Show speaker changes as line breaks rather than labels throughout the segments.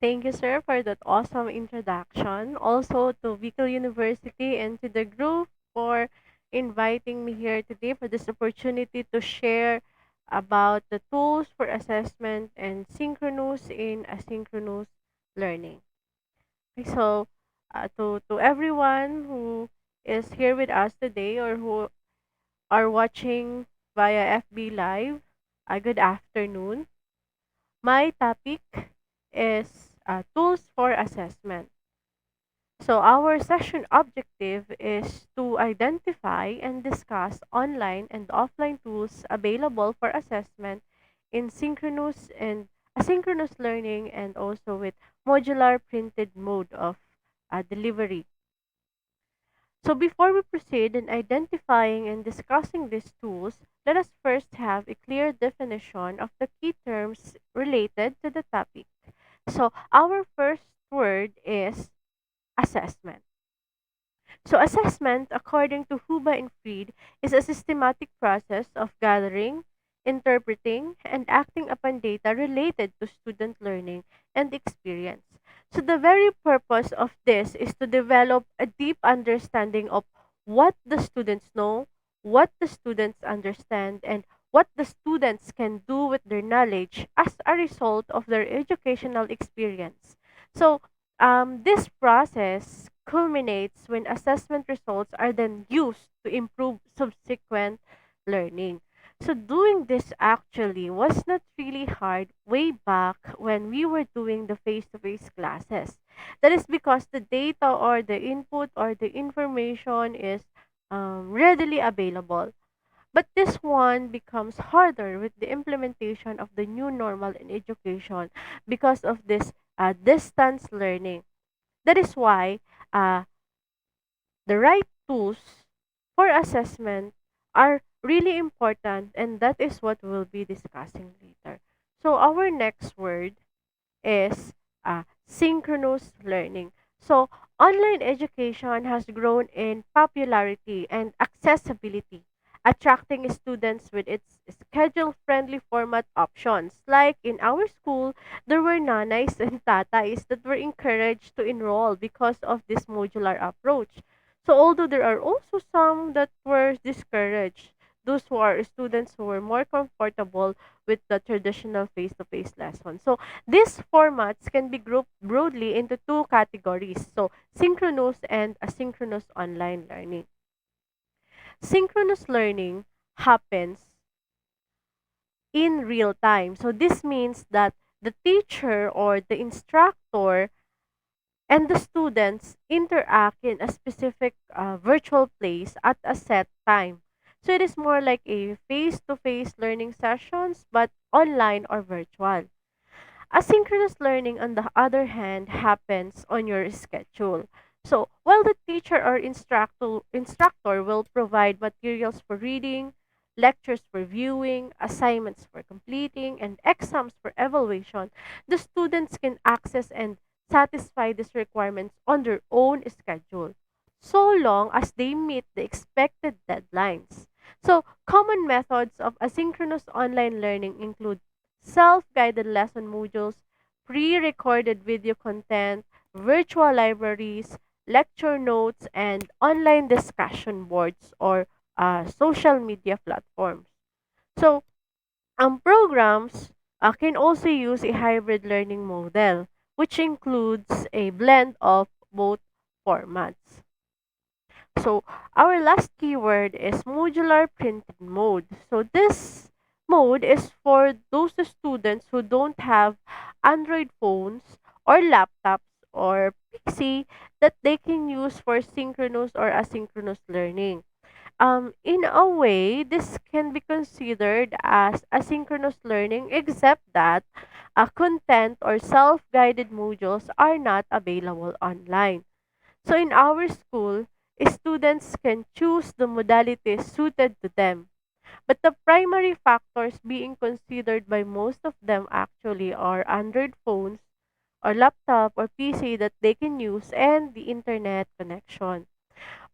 Thank you, sir, for that awesome introduction. Also to Bicol University and to the group for inviting me here today for this opportunity to share about the tools for assessment and synchronous in asynchronous learning. Okay, so, to everyone who is here with us today or who are watching via FB Live, good afternoon. My topic is tools for assessment. So, our session objective is to identify and discuss online and offline tools available for assessment in synchronous and asynchronous learning and also with modular printed mode of delivery. So, before we proceed in identifying and discussing these tools, let us first have a clear definition of the key terms related to the topic. So, our first word is assessment. So, assessment, according to Huba and Fried, is a systematic process of gathering, interpreting, and acting upon data related to student learning and experience. So, the very purpose of this is to develop a deep understanding of what the students know, what the students understand, and what the students can do with their knowledge as a result of their educational experience. So, this process culminates when assessment results are then used to improve subsequent learning. So, doing this actually was not really hard way back when we were doing the face to face classes. That is because the data or the input or the information is readily available. But this one becomes harder with the implementation of the new normal in education because of this distance learning. That is why uh, the right tools for assessment are really important, and that is what we'll be discussing later. So, our next word is synchronous learning. So, online education has grown in popularity and accessibility, attracting students with its schedule friendly format options. Like in our school, there were nanays and tatais that were encouraged to enroll because of this modular approach. So, although there are also some that were discouraged, those who are students who were more comfortable with the traditional face to face lesson. So, these formats can be grouped broadly into two categories. So, synchronous and asynchronous online learning. Synchronous learning happens in real time. So, this means that the teacher or the instructor and the students interact in a specific virtual place at a set time. So, it is more like a face to face learning sessions, but online or virtual. Asynchronous learning, on the other hand, happens on your schedule. So, while the teacher or instructor will provide materials for reading, lectures for viewing, assignments for completing, and exams for evaluation, the students can access and satisfy these requirements on their own schedule, so long as they meet the expected deadlines. So, common methods of asynchronous online learning include self-guided lesson modules, pre-recorded video content, virtual libraries, lecture notes, and online discussion boards or social media platforms. So, programs can also use a hybrid learning model, which includes a blend of both formats. So our last keyword is modular printed mode. So this mode is for those students who don't have Android phones or laptops or PC that they can use for synchronous or asynchronous learning. In a way, this can be considered as asynchronous learning, except that content or self-guided modules are not available online. So in our school, students can choose the modality suited to them. But the primary factors being considered by most of them actually are Android phones or laptop or PC that they can use and the internet connection.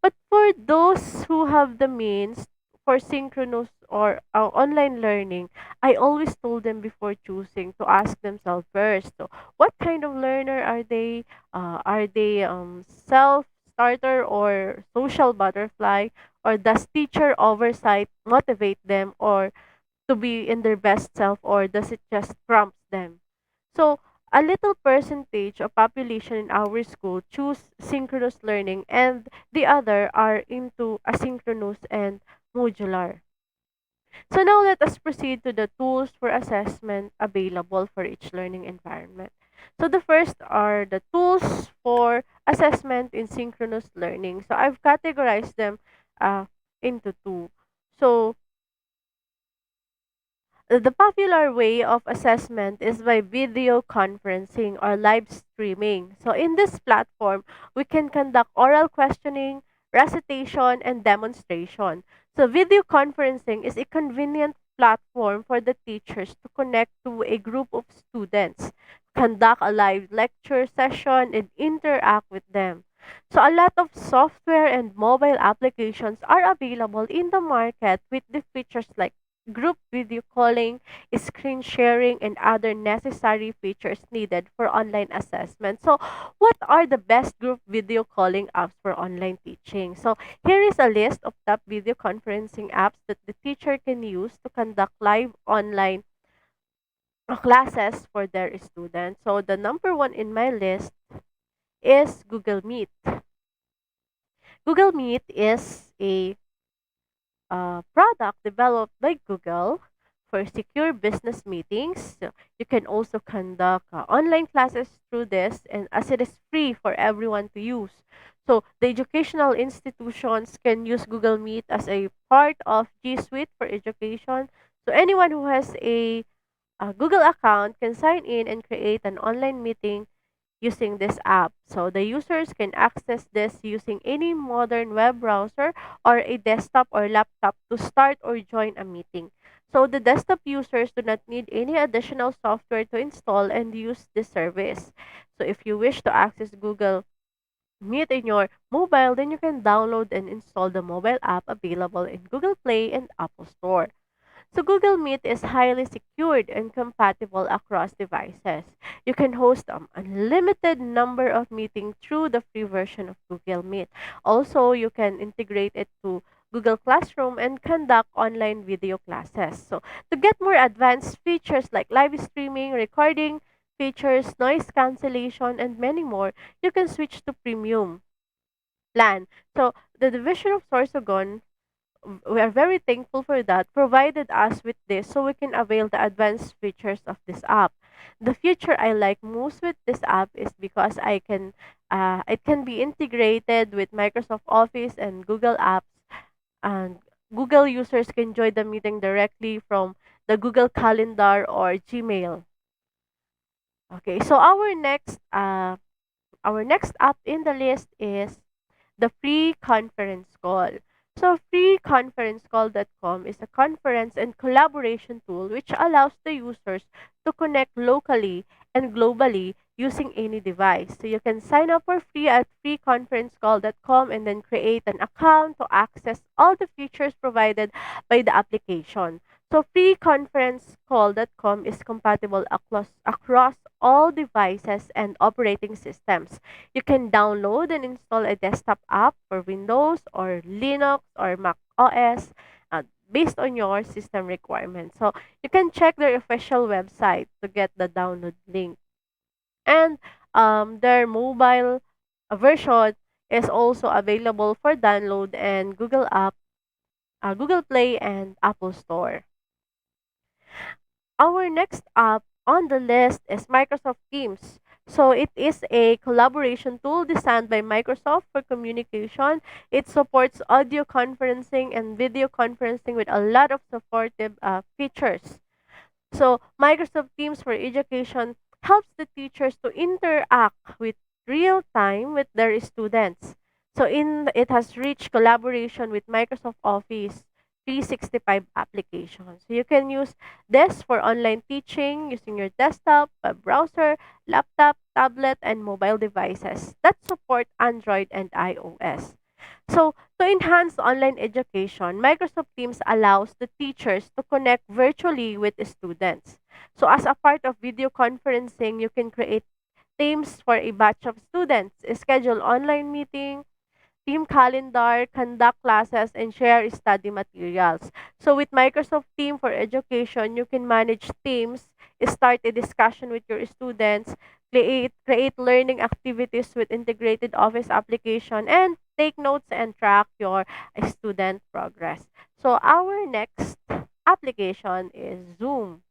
But for those who have the means, for synchronous or online learning, I always told them before choosing to ask themselves first, so what kind of learner are they? Are they self starter or social butterfly? Or does teacher oversight motivate them or to be in their best self, or does it just prompt them? So a little percentage of population in our school choose synchronous learning and the other are into asynchronous and modular. So now let us proceed to the tools for assessment available for each learning environment. So the first are the tools for assessment in synchronous learning. So I've categorized them uh, into two. So the popular way of assessment is by video conferencing or live streaming. So in this platform, we can conduct oral questioning, recitation, and demonstration. So video conferencing is a convenient platform for the teachers to connect to a group of students, conduct a live lecture session, and interact with them. So a lot of software and mobile applications are available in the market with the features like group video calling, screen sharing, and other necessary features needed for online assessment. So, what are the best group video calling apps for online teaching? So, here is a list of top video conferencing apps that the teacher can use to conduct live online classes for their students. So, the number one in my list is Google Meet. Google Meet is a product developed by Google for secure business meetings. So you can also conduct online classes through this, and as it is free for everyone to use. So the educational institutions can use Google Meet as a part of G Suite for education. So anyone who has a Google account can sign in and create an online meeting using this app. So the users can access this using any modern web browser or a desktop or laptop to start or join a meeting. So the desktop users do not need any additional software to install and use this service. So if you wish to access Google Meet in your mobile, then you can download and install the mobile app available in Google Play and Apple Store. So Google Meet is highly secured and compatible across devices. You can host an unlimited number of meetings through the free version of Google Meet. Also, you can integrate it to Google Classroom and conduct online video classes. So to get more advanced features like live streaming, recording features, noise cancellation, and many more, you can switch to premium plan. So the division of Sorsogon, we are very thankful for that, provided us with this so we can avail the advanced features of this app. The feature I like most with this app is because it can be integrated with Microsoft Office and Google Apps, and Google users can join the meeting directly from the Google Calendar or Gmail. Okay, so our next app in the list is the free conference call. So freeconferencecall.com is a conference and collaboration tool which allows the users to connect locally and globally using any device. So you can sign up for free at freeconferencecall.com and then create an account to access all the features provided by the application. So freeconferencecall.com is compatible across all devices and operating systems. You can download and install a desktop app for Windows or Linux or Mac OS based on your system requirements. So you can check their official website to get the download link. And their mobile version is also available for download and Google Play and Apple Store. Our next app on the list is Microsoft Teams. So it is a collaboration tool designed by Microsoft for communication. It supports audio conferencing and video conferencing with a lot of supportive features. So Microsoft Teams for Education helps the teachers to interact with real time with their students. So it has rich collaboration with Microsoft Office 365 applications. So you can use this for online teaching using your desktop, web browser, laptop, tablet, and mobile devices that support Android and iOS. So, to enhance online education, Microsoft Teams allows the teachers to connect virtually with students. So, as a part of video conferencing, you can create teams for a batch of students, schedule online meetings, team calendar, conduct classes, and share study materials. So with Microsoft Team for Education, you can manage teams, start a discussion with your students, create learning activities with integrated office application, and take notes and track your student progress. So our next application is Zoom.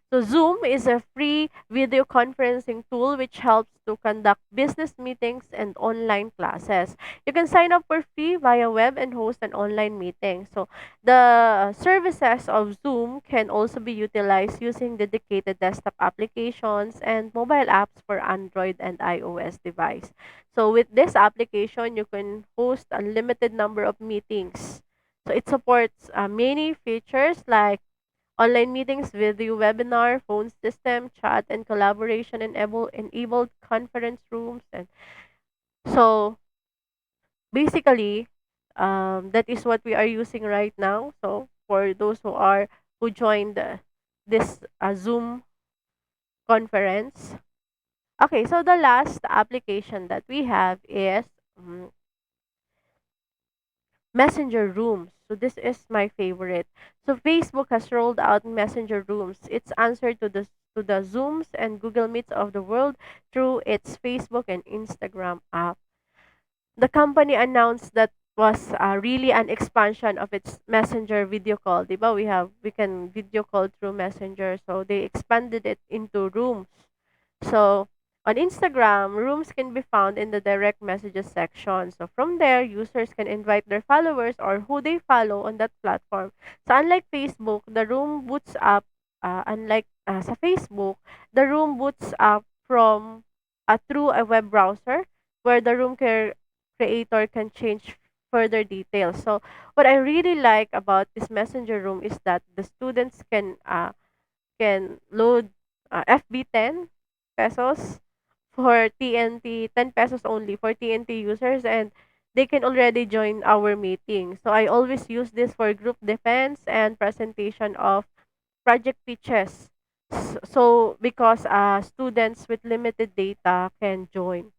So Zoom is a free video conferencing tool which helps to conduct business meetings and online classes. You can sign up for free via web and host an online meeting. So the services of Zoom can also be utilized using dedicated desktop applications and mobile apps for Android and iOS device. So with this application, you can host a limited number of meetings. So it supports many features like online meetings, video webinar, phone system, chat, and collaboration enabled conference rooms. And so basically, that is what we are using right now. So for those who joined this Zoom conference. Okay, so the last application that we have is mm, Messenger rooms. So this is my favorite. So Facebook has rolled out Messenger rooms. It's answer to the Zooms and Google Meets of the world through its Facebook and Instagram app. The company announced that was really an expansion of its Messenger video call. Diba? We can video call through Messenger. So they expanded it into rooms. So on Instagram, rooms can be found in the direct messages section. So from there, users can invite their followers or who they follow on that platform. So unlike Facebook, the room boots up, unlike sa Facebook, the room boots up from through a web browser where the creator can change further details. So what I really like about this messenger room is that the students can load FB 10 pesos for TNT, 10 pesos only for TNT users, and they can already join our meeting. So I always use this for group defense and presentation of project pitches. So because students with limited data can join.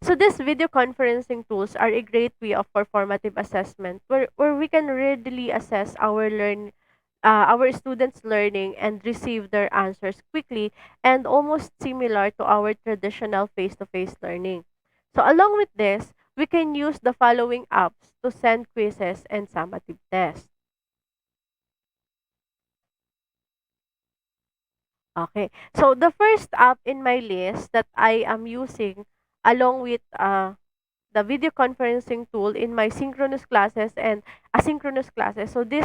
So these video conferencing tools are a great way of performative assessment where we can readily assess our students' learning and receive their answers quickly and almost similar to our traditional face-to-face learning. So along with this, we can use the following apps to send quizzes and summative tests. Okay. So the first app in my list that I am using along with the video conferencing tool in my synchronous classes and asynchronous classes. So the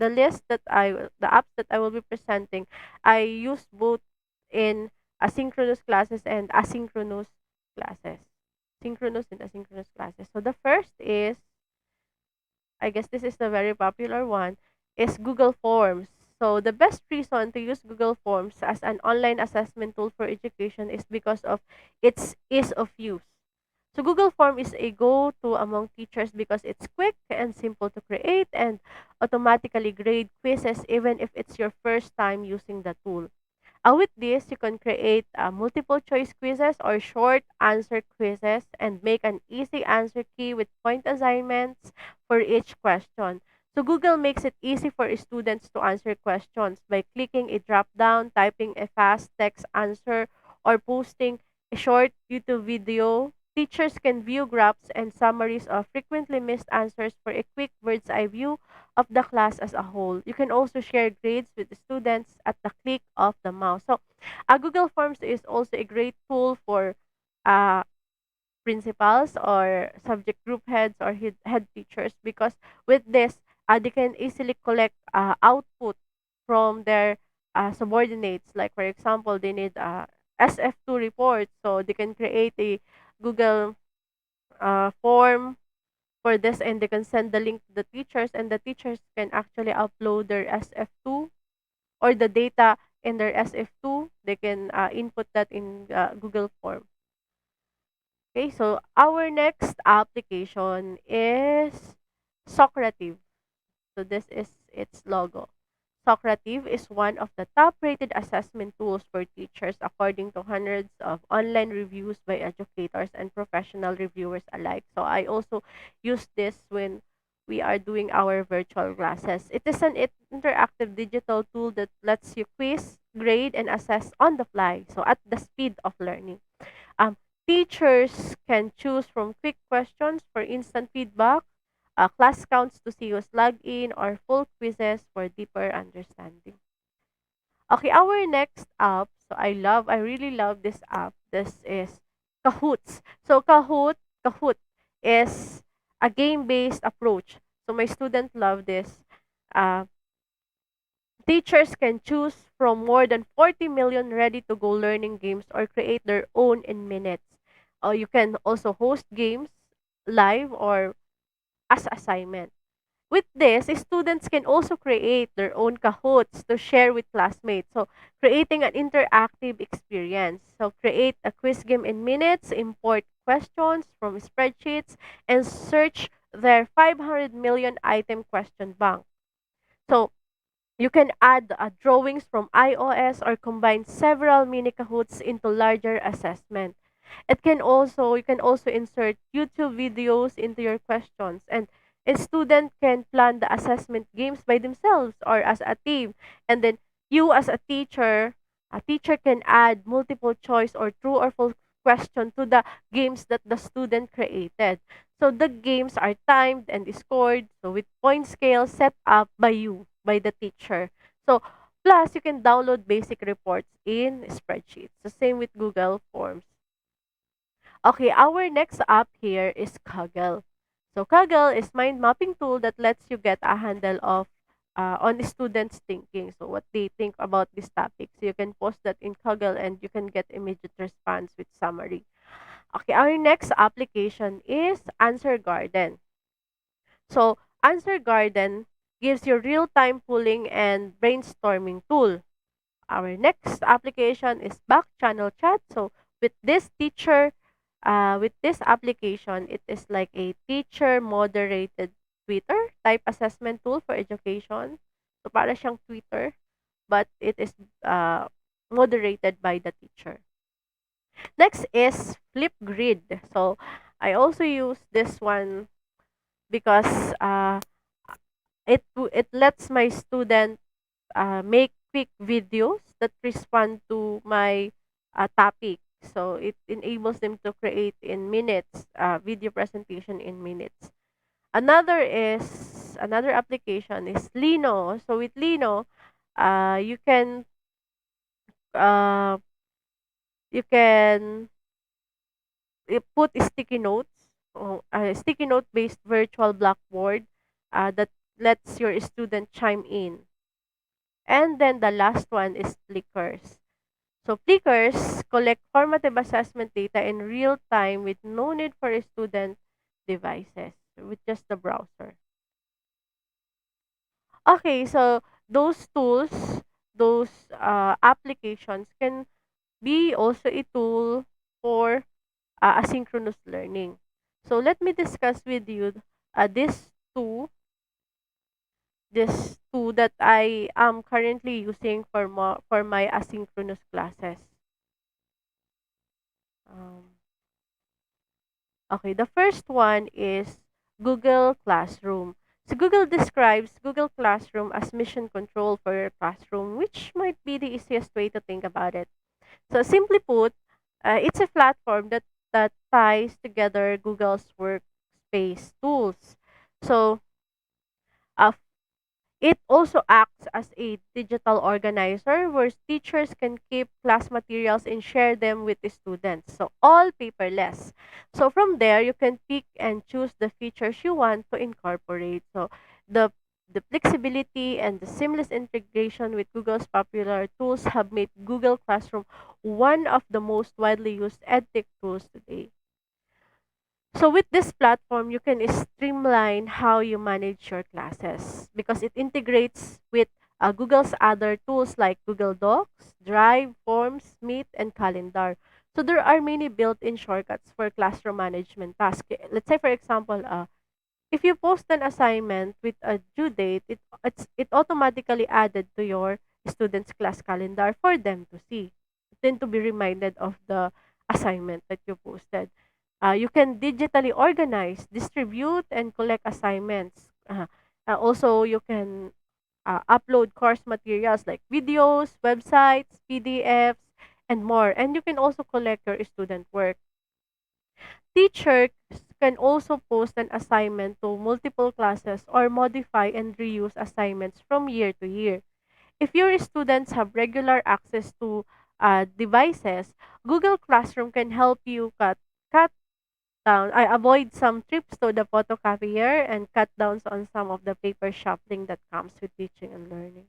list that the apps that I will be presenting, I use both in asynchronous classes and asynchronous classes. Synchronous and asynchronous classes. So the first is, I guess this is the very popular one, is Google Forms. So the best reason to use Google Forms as an online assessment tool for education is because of its ease of use. So Google Form is a go-to among teachers because it's quick and simple to create and automatically grade quizzes even if it's your first time using the tool. With this, you can create multiple choice quizzes or short answer quizzes and make an easy answer key with point assignments for each question. So Google makes it easy for students to answer questions by clicking a drop down, typing a fast text answer, or posting a short YouTube video. Teachers can view graphs and summaries of frequently missed answers for a quick bird's eye view of the class as a whole. You can also share grades with the students at the click of the mouse. So, Google Forms is also a great tool for uh, principals or subject group heads or head teachers because with this, they can easily collect output from their subordinates. Like, for example, they need SF2 report, so they can create a Google form for this and they can send the link to the teachers and the teachers can actually upload their SF2 or the data in their SF2. They can input that in Google form. Okay, so our next application is Socrative. So this is its logo. Socrative is one of the top-rated assessment tools for teachers according to hundreds of online reviews by educators and professional reviewers alike. So I also use this when we are doing our virtual classes. It is an interactive digital tool that lets you quiz, grade, and assess on the fly, so at the speed of learning. Um, Teachers can choose from quick questions for instant feedback, class counts to see who's logged in, or full quizzes for deeper understanding. Okay, our next app. So I really love this app. This is Kahoots. So Kahoot is a game-based approach. So my student love this. Uh, Teachers can choose from more than 40 million ready-to-go learning games or create their own in minutes. You can also host games live or as assignment. With this, students can also create their own Kahoots to share with classmates. So, creating an interactive experience. So, create a quiz game in minutes, import questions from spreadsheets, and search their 500 million item question bank. So, you can add drawings from iOS or combine several mini Kahoots into larger assessment. You can also insert YouTube videos into your questions, and a student can plan the assessment games by themselves or as a team. And then you as a teacher can add multiple choice or true or false question to the games that the student created. So the games are timed and scored, so with point scale set up by you, by the teacher. So plus you can download basic reports in spreadsheets. The same with Google Forms. Okay, our next app here is Kaggle. So Kaggle is mind mapping tool that lets you get a handle of on the students' thinking. So what they think about this topic. So you can post that in Kaggle and you can get immediate response with summary. Okay, our next application is Answer Garden. So Answer Garden gives you real-time polling and brainstorming tool. Our next application is back channel chat. So with this application, it is like a teacher moderated Twitter type assessment tool for education. So para siyang Twitter, but it is moderated by the teacher. Next is Flipgrid. So I also use this one because it lets my student make quick videos that respond to my topic. So it enables them to create in minutes, video presentation in minutes. Another application is Lino. So with Lino, you can uh, you can put sticky notes, a sticky note based virtual blackboard that lets your student chime in. And then the last one is Flickrs. So Flickrs collect formative assessment data in real time with no need for student devices, with just the browser. Okay, so those tools, those applications can be also a tool for asynchronous learning. So let me discuss with you uh, this two, this two that I am currently using for my asynchronous classes. Um, Okay, the first one is Google Classroom. So Google describes Google Classroom as mission control for your classroom, which might be the easiest way to think about it. So simply put, it's a platform that ties together Google's workspace tools. So uh, it also acts as a digital organizer where teachers can keep class materials and share them with the students. So all paperless. So from there, you can pick and choose the features you want to incorporate. So the the flexibility and the seamless integration with Google's popular tools have made Google Classroom one of the most widely used edtech tools today. So with this platform, you can streamline how you manage your classes because it integrates with Google's other tools like Google Docs, Drive, Forms, Meet, and Calendar. So there are many built-in shortcuts for classroom management tasks. Let's say, for example, if you post an assignment with a due date, it automatically added to your students' class calendar for them to see, then to be reminded of the assignment that you posted. You can digitally organize, distribute, and collect assignments. Also, you can upload course materials like videos, websites, PDFs, and more. And you can also collect your student work. Teachers can also post an assignment to multiple classes or modify and reuse assignments from year to year. If your students have regular access to devices, Google Classroom can help you cut down, I avoid some trips to the photocopier and cut downs on some of the paper shuffling that comes with teaching and learning.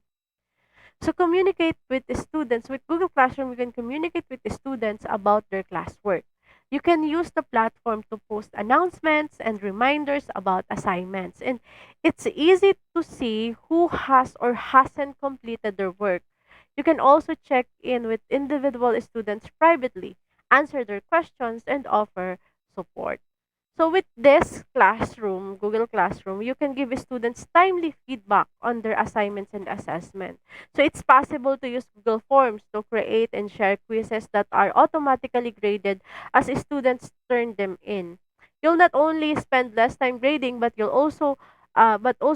So communicate with the students. With Google Classroom, you can communicate with the students about their classwork. You can use the platform to post announcements and reminders about assignments. And it's easy to see who has or hasn't completed their work. You can also check in with individual students privately, answer their questions, and offer support. So with this classroom, Google Classroom, you can give students timely feedback on their assignments and assessment. So it's possible to use Google Forms to create and share quizzes that are automatically graded as students turn them in. You'll not only spend less time grading, but also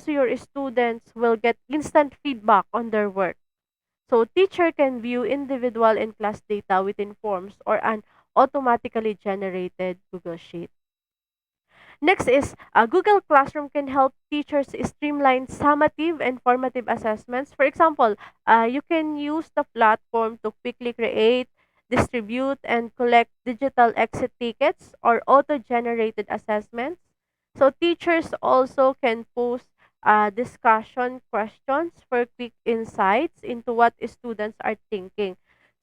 your students will get instant feedback on their work. So teacher can view individual and class data within forms or an automatically generated Google Sheet. Next is Google Classroom can help teachers streamline summative and formative assessments. For example, you can use the platform to quickly create, distribute, and collect digital exit tickets or auto-generated assessments. So teachers also can post discussion questions for quick insights into what students are thinking.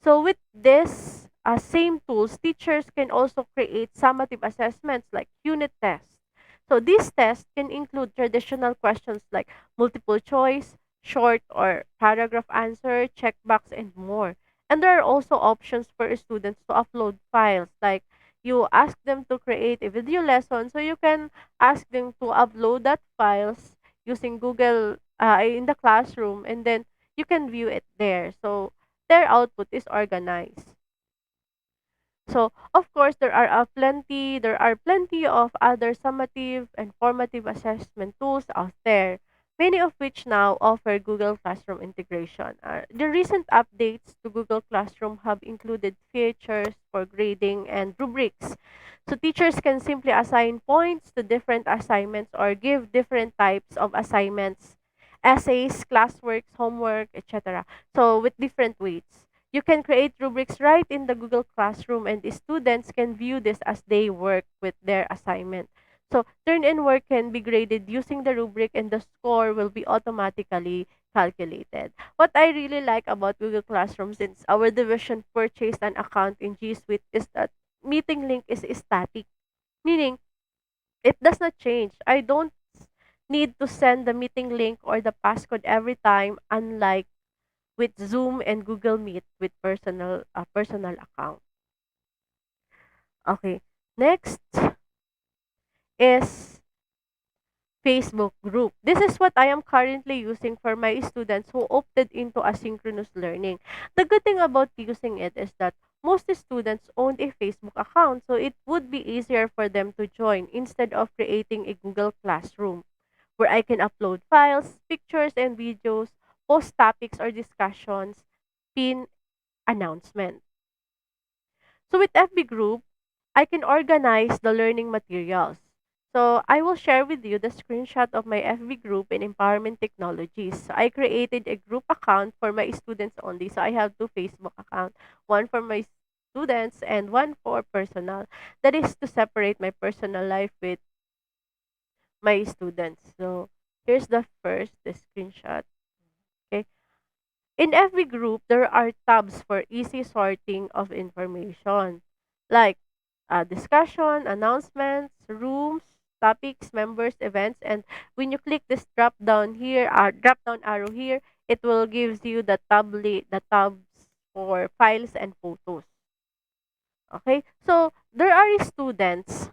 So with this same tools, teachers can also create summative assessments like unit tests. So these tests can include traditional questions like multiple choice, short or paragraph answer, checkbox, and more. And there are also options for students to upload files like you ask them to create a video lesson, so you can ask them to upload that files using Google in the classroom, and then you can view it there. So their output is organized. So, of course, there are plenty of other summative and formative assessment tools out there, many of which now offer Google Classroom integration. The recent updates to Google Classroom have included features for grading and rubrics. So, teachers can simply assign points to different assignments or give different types of assignments, essays, classworks, homework, etc. So, with different weights. You can create rubrics right in the Google Classroom, and the students can view this as they work with their assignment. So, turn-in work can be graded using the rubric, and the score will be automatically calculated. What I really like about Google Classroom, since our division purchased an account in G Suite, is that meeting link is static, meaning it does not change. I don't need to send the meeting link or the passcode every time, unlike with Zoom and Google Meet with personal account. Okay. Next is Facebook group. This is what I am currently using for my students who opted into asynchronous learning. The good thing about using it is that most students own a Facebook account, so it would be easier for them to join instead of creating a Google Classroom where I can upload files, pictures, and videos, post topics or discussions, pin announcement. So with FB group, I can organize the learning materials. So I will share with you the screenshot of my FB group in Empowerment Technologies. So I created a group account for my students only. So I have two Facebook accounts, one for my students and one for personal. That is to separate my personal life with my students. So here's the screenshot. Okay. In every group, there are tabs for easy sorting of information, like discussion, announcements, rooms, topics, members, events, and when you click this drop down arrow here, it will gives you the tabs for files and photos. Okay? So there are students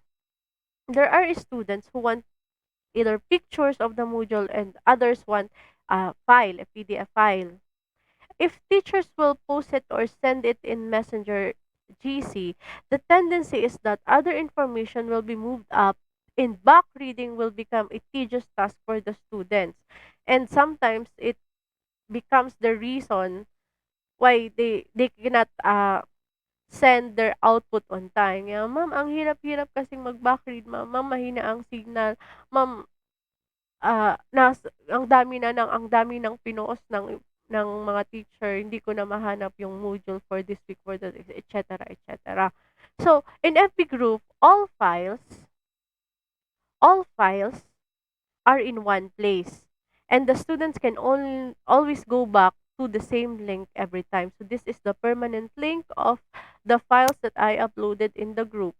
who want either pictures of the module and others want a file, a PDF file. If teachers will post it or send it in Messenger GC, the tendency is that other information will be moved up and back reading will become a tedious task for the students. And sometimes it becomes the reason why they cannot send their output on time. Yeah, ma'am, ang hirap-hirap kasing mag-back read, ma'am. Ma'am, mahina ang signal. Ma'am, ang dami ng pinost ng mga teacher, hindi ko na mahanap yung module for this week, for the et cetera, et cetera. So, in FB group, all files are in one place. And the students can always go back to the same link every time. So this is the permanent link of the files that I uploaded in the group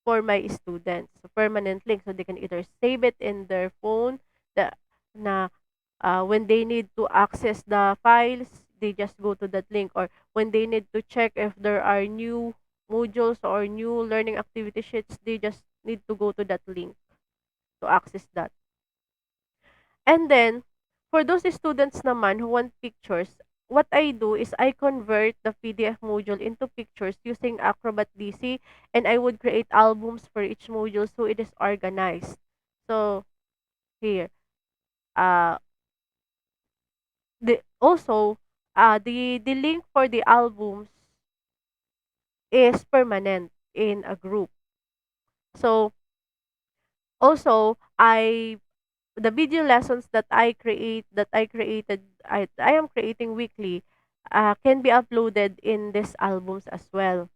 for my students. So permanent link. So they can either save it in their phone, the na when they need to access the files, they just go to that link. Or when they need to check if there are new modules or new learning activity sheets, they just need to go to that link to access that. And then, for those students naman who want pictures, what I do is I convert the PDF module into pictures using Acrobat DC, and I would create albums for each module so it is organized. So, here. Uh, the link for the albums is permanent in a group. So, also, the video lessons I am creating weekly can be uploaded in these albums as well.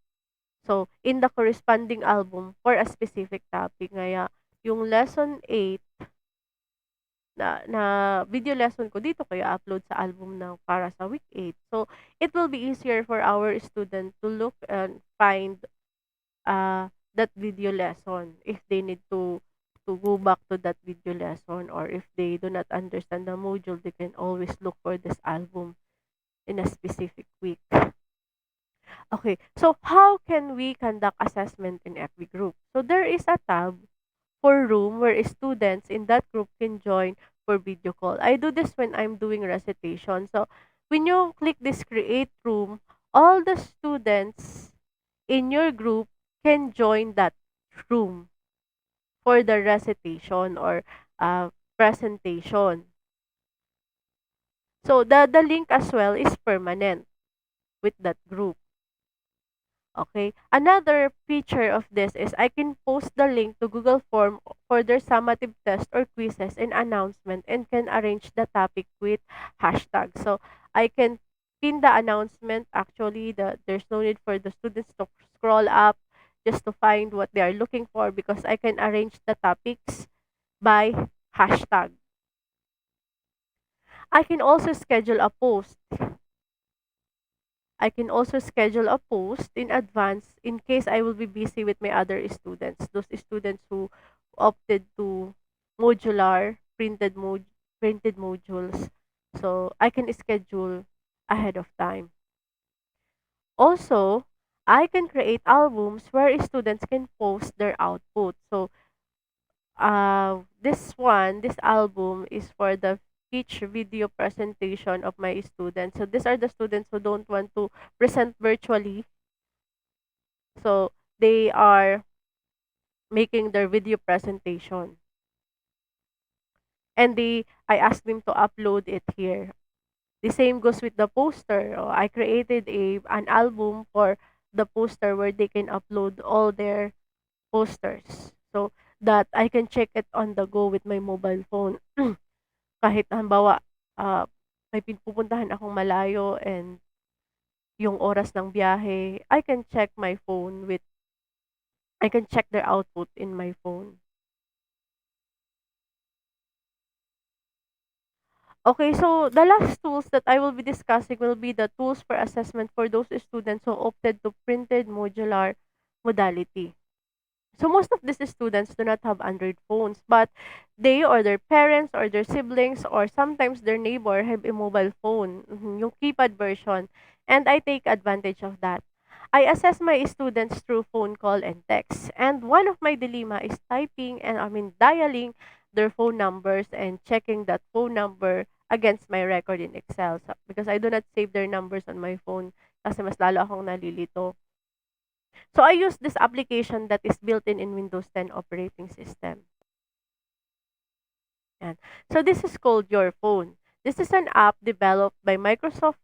So, in the corresponding album for a specific topic. Ngaya, yung lesson 8 na video lesson ko dito kaya upload sa album na para sa week 8. So, it will be easier for our student to look and find that video lesson if they need to go back to that video lesson, or if they do not understand the module, they can always look for this album in a specific week. Okay, so how can we conduct assessment in every group? So there is a tab for room where students in that group can join for video call. I do this when I'm doing recitation. So when you click this create room, all the students in your group can join that room for the recitation or presentation. So the link as well is permanent with that group. Okay. Another feature of this is I can post the link to Google Form for their summative test or quizzes and announcement, and can arrange the topic with hashtag. So I can pin the announcement. Actually, there's no need for the students to scroll up just to find what they are looking for, because I can arrange the topics by hashtag. I can also schedule a post. I can also schedule a post in advance in case I will be busy with my other students. Those students who opted to modular printed modules. So I can schedule ahead of time. Also, I can create albums where students can post their output. So this album is for the each video presentation of my students. So these are the students who don't want to present virtually. So they are making their video presentation. And I asked them to upload it here. The same goes with the poster. I created an album for the poster where they can upload all their posters. So that I can check it on the go with my mobile phone. Kahit halimbawa, may pupuntahan akong malayo and yung oras ng biyahe, I can check their output in my phone. Okay, so the last tools that I will be discussing will be the tools for assessment for those students who opted to printed modular modality. So most of these students do not have Android phones, but they or their parents or their siblings or sometimes their neighbor have a mobile phone, yung keypad version, and I take advantage of that. I assess my students through phone call and text. And one of my dilemma is typing and dialing their phone numbers and checking that phone number against my record in Excel. So, because I do not save their numbers on my phone kasi mas lalo akong nalilito. So I use this application that is built in Windows 10 operating system. Yan. So this is called Your Phone. This is an app developed by Microsoft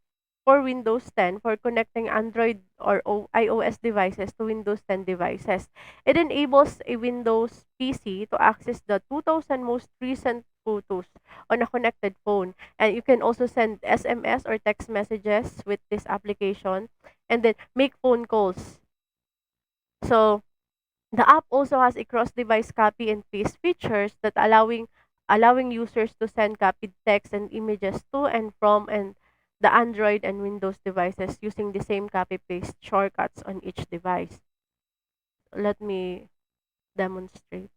for Windows 10 for connecting Android or iOS devices to Windows 10 devices. It enables a Windows PC to access the 2000 most recent photos on a connected phone. And you can also send SMS or text messages with this application and then make phone calls. So the app also has a cross-device copy and paste features that allowing users to send copied text and images to and from and the Android and Windows devices using the same copy paste shortcuts on each device. Let me demonstrate.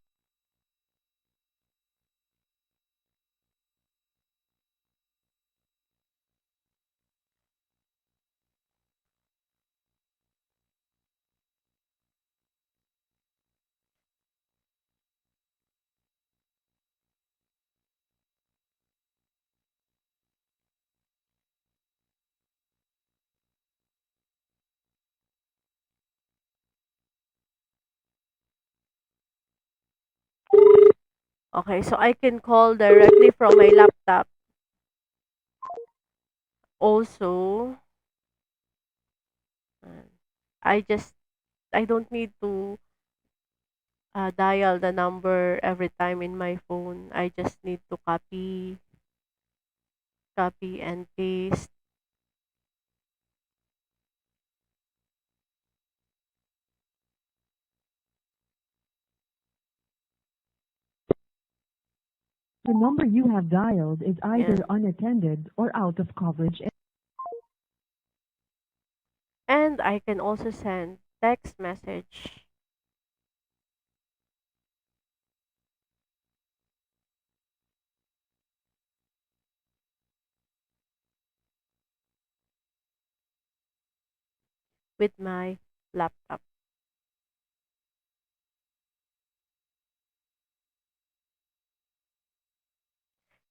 Okay, so I can call directly from my laptop. Also, uh, I just I don't need to dial the number every time in my phone. I just need to copy and paste.
The number you have dialed is either
Yan.
unattended or out of coverage.
And I can also send text message with my laptop.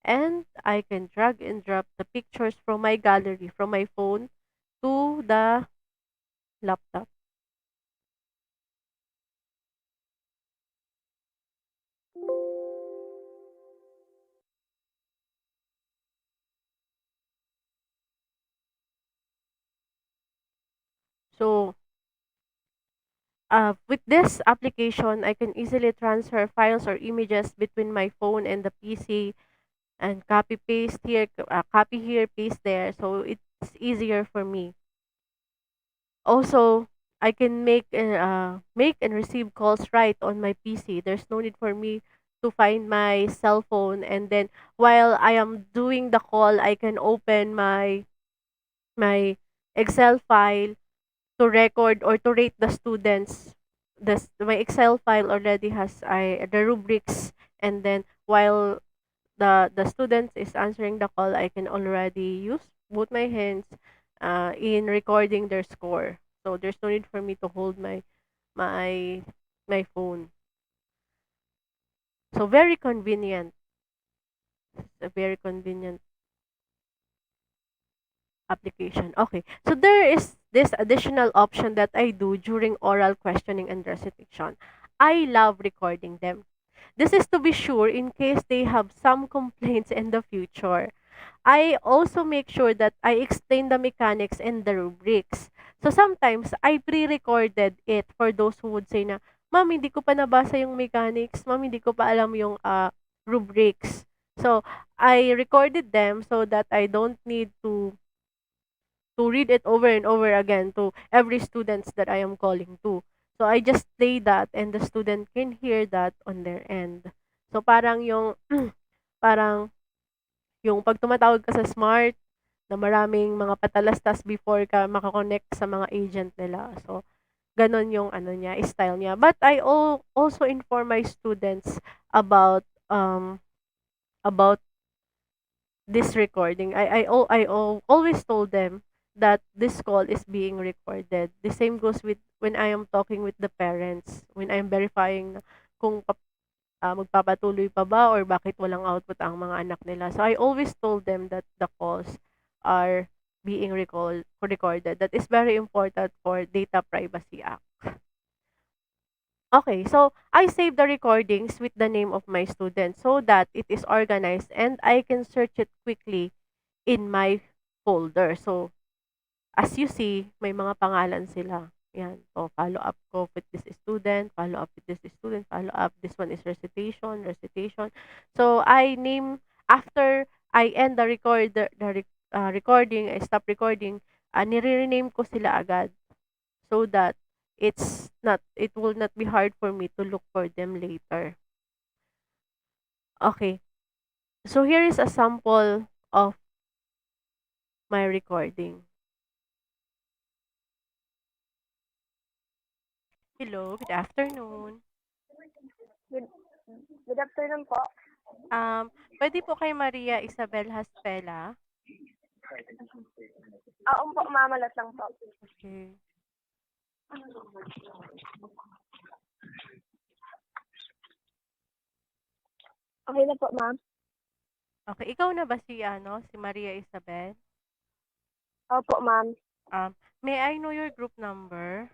And I can drag and drop the pictures from my gallery from my phone to the laptop. So with this application, I can easily transfer files or images between my phone and the PC and copy paste here, copy here, paste there. So it's easier for me. Also, I can make and receive calls right on my PC. There's no need for me to find my cell phone, and then while I am doing the call, I can open my Excel file to record or to rate the students. My Excel file already has the rubrics, and then while the student is answering the call, I can already use both my hands in recording their score. So there's no need for me to hold my my phone. So very convenient. It's a very convenient application. Okay. So there is this additional option that I do during oral questioning and recitation. I love recording them. This is to be sure in case they have some complaints in the future. I also make sure that I explain the mechanics and the rubrics. So sometimes I pre-recorded it for those who would say na, "Ma'am, hindi ko pa nabasa yung mechanics. Ma'am, hindi ko pa alam yung rubrics." So I recorded them so that I don't need to read it over and over again to every students that I am calling to. So I just play that and the student can hear that on their end. So parang yung parang yung pag tumatawag ka sa Smart na maraming mga patalastas before ka makakonect sa mga agent nila. So, ganon yung ano niya, style niya. But I also inform my students about about this recording. I always told them that this call is being recorded. The same goes with when I am talking with the parents, when I'm verifying na kung magpapatuloy pa ba or bakit walang output ang mga anak nila. So I always told them that the calls are being recorded. That is very important for Data Privacy Act. Okay, so I save the recordings with the name of my student so that it is organized and I can search it quickly in my folder. So as you see, may mga pangalan sila. Yan. So, follow up ko with this student, follow up with this student, follow up. This one is recitation, recitation. So, I name, after I end the recording, I stop recording, nire-rename ko sila agad so that it will not be hard for me to look for them later. Okay. So, here is a sample of my recording. Hello, good afternoon.
Good, good afternoon po.
Puwede po kay Maria Isabel Haspela?
Po, mamalat lang po.
Okay.
Okay na po, ma'am.
Okay, ikaw na ba si Maria Isabel?
Opo, ma'am.
May I know your group number?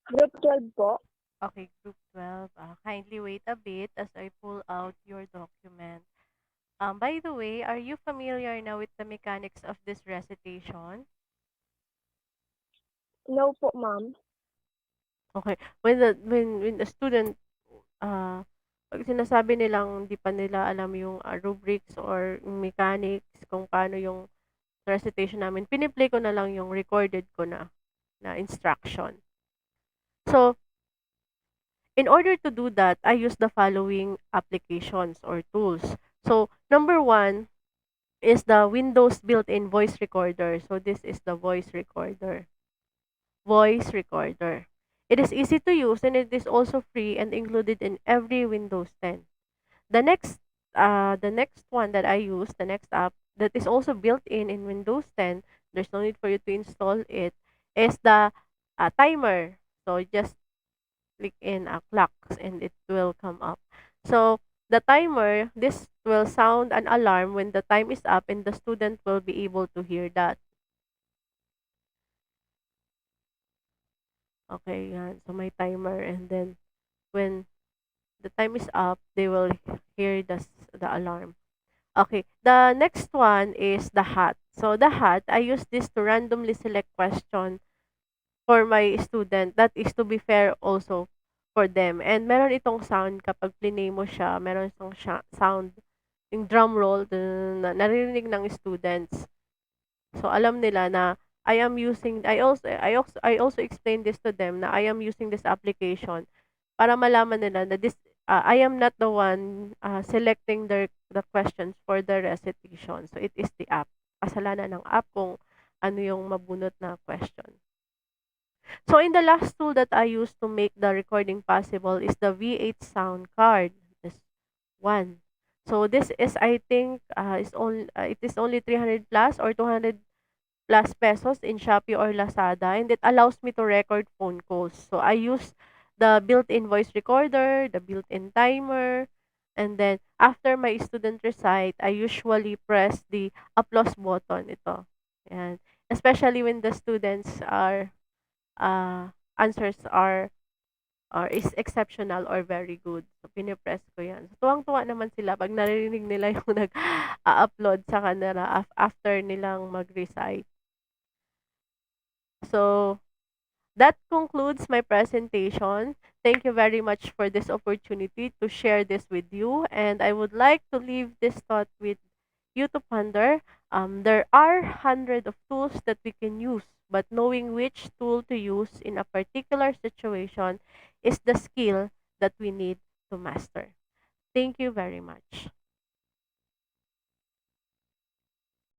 Group 12 po.
Okay, group 12. Kindly wait a bit as I pull out your document. By the way, are you familiar now with the mechanics of this recitation?
No po, ma'am.
Okay. When the student pag sinasabi nilang di pa nila alam yung rubrics or yung mechanics kung paano yung recitation namin, piniplay ko na lang yung recorded ko na instruction. So, in order to do that, I use the following applications or tools. So, number one is the Windows built-in voice recorder. So, this is the voice recorder. Voice recorder. It is easy to use and it is also free and included in every Windows 10. The next the next one that I use, the next app that is also built in Windows 10, there's no need for you to install it, is the timer. So just click in clocks and it will come up. So the timer, this will sound an alarm when the time is up and the student will be able to hear that. Okay, yan. So my timer and then when the time is up, they will hear the alarm. Okay, the next one is the hat. So the hat, I use this to randomly select question for my student. That is to be fair also for them. And meron itong sound kapag plinay mo siya, meron itong sound, yung drum roll, na naririnig ng students. So alam nila na I also explain this to them na I am using this application para malaman nila na I am not the one selecting the questions for the recitation. So it is the app. Kasalanan ng app kung ano yung mabunot na question. So in the last tool that I use to make the recording possible is the V8 sound card. This one. So this is I think it is only 300 plus or 200 plus pesos in Shopee or Lazada, and it allows me to record phone calls. So I use the built-in voice recorder, the built-in timer, and then after my student recite, I usually press the applause button ito. And especially when the students are answers are is exceptional or very good. So pinipress ko 'yan. So tuwang-tuwa naman sila pag naririnig nila yung nag-a-upload sa kanila after nilang mag-recite. So, that concludes my presentation. Thank you very much for this opportunity to share this with you. And I would like to leave this thought with you to ponder. There are hundreds of tools that we can use, but knowing which tool to use in a particular situation is the skill that we need to master. Thank you very much.